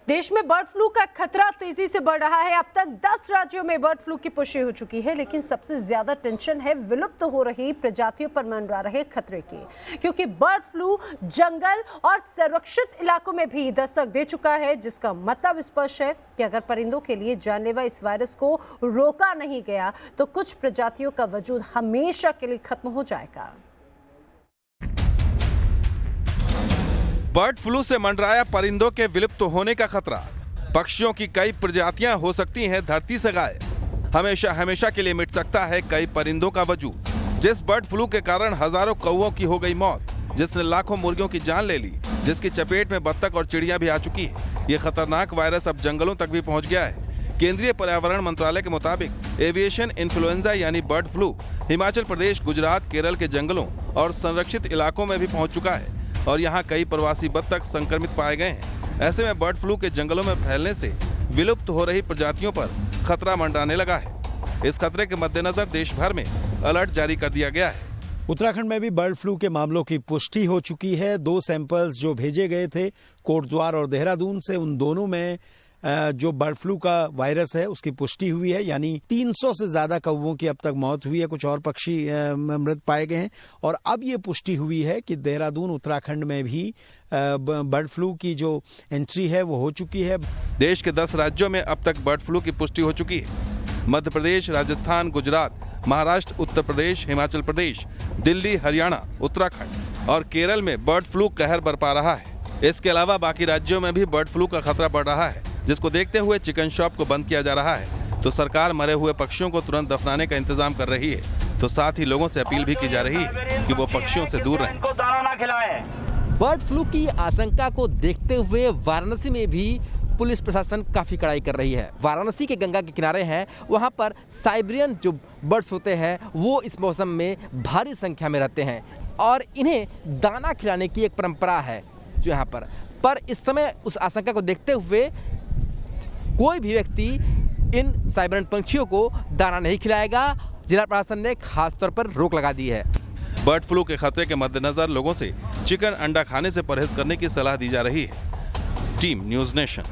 देश में bird flu का खतरा तेजी से बढ़ रहा है। अब तक 10 राज्यों में बर्ड फ्लू की पुष्टि हो चुकी है, लेकिन सबसे ज्यादा टेंशन है विलुप्त हो रही प्रजातियों पर मंडरा रहे खतरे की, क्योंकि बर्ड फ्लू जंगल और संरक्षित इलाकों में भी दस्तक दे चुका है, जिसका मतलब स्पष्ट है कि अगर परिंदों के लिए जानलेवा इस वायरस को रोका नहीं गया तो कुछ प्रजातियों का वजूद हमेशा के लिए खत्म हो जाएगा। बर्ड फ्लू से मंडराया परिंदों के विलुप्त होने का खतरा। पक्षियों की कई प्रजातियां हो सकती हैं धरती से गायब। हमेशा हमेशा के लिए मिट सकता है कई परिंदों का वजूद। जिस बर्ड फ्लू के कारण हजारों कौवों की हो गई मौत, जिसने लाखों मुर्गियों की जान ले ली, जिसकी चपेट में बत्तख और चिड़िया भी आ चुकी है, ये खतरनाक वायरस अब जंगलों तक भी पहुंच गया है। केंद्रीय पर्यावरण मंत्रालय के मुताबिक एविएशन इन्फ्लुएंजा यानी बर्ड फ्लू हिमाचल प्रदेश, गुजरात, केरल के जंगलों और संरक्षित इलाकों में भी पहुंच चुका है और यहाँ कई प्रवासी बत्तख संक्रमित पाए गए हैं। ऐसे में बर्ड फ्लू के जंगलों में फैलने से विलुप्त हो रही प्रजातियों पर खतरा मंडराने लगा है। इस खतरे के मद्देनजर देश भर में अलर्ट जारी कर दिया गया है। उत्तराखंड में भी बर्ड फ्लू के मामलों की पुष्टि हो चुकी है। 2 सैंपल्स जो भेजे गए थे कोटद्वार और देहरादून से, उन दोनों में जो बर्ड फ्लू का वायरस है उसकी पुष्टि हुई है। यानी 300 से ज्यादा कौवों की अब तक मौत हुई है, कुछ और पक्षी मृत पाए गए हैं। और अब ये पुष्टि हुई है कि देहरादून उत्तराखंड में भी बर्ड फ्लू की जो एंट्री है वो हो चुकी है। देश के 10 राज्यों में अब तक बर्ड फ्लू की पुष्टि हो चुकी है। मध्य प्रदेश, राजस्थान, गुजरात, महाराष्ट्र, उत्तर प्रदेश, हिमाचल प्रदेश, दिल्ली, हरियाणा, उत्तराखंड और केरल में बर्ड फ्लू कहर बरपा रहा है। इसके अलावा बाकी राज्यों में भी बर्ड फ्लू का खतरा बढ़ रहा है, जिसको देखते हुए चिकन शॉप को बंद किया जा रहा है। तो सरकार मरे हुए पक्षियों को तुरंत दफनाने का इंतजाम कर रही है। तो साथ ही लोगों से अपील भी की जा रही है कि वो पक्षियों से दूर रहें। बर्ड फ्लू की आशंका को देखते हुए वाराणसी में भी पुलिस प्रशासन काफी कड़ाई कर रही है। वाराणसी के गंगा के किनारे हैं, वहां पर साइबेरियन जो बर्ड्स होते हैं वो इस मौसम में भारी संख्या में रहते हैं और इन्हें दाना खिलाने की एक परंपरा है जो यहाँ पर इस समय उस आशंका को देखते हुए कोई भी व्यक्ति इन साइबेरियन पंछियों को दाना नहीं खिलाएगा। जिला प्रशासन ने खास तौर पर रोक लगा दी है। बर्ड फ्लू के खतरे के मद्देनजर लोगों से चिकन अंडा खाने से परहेज करने की सलाह दी जा रही है। Team news nation.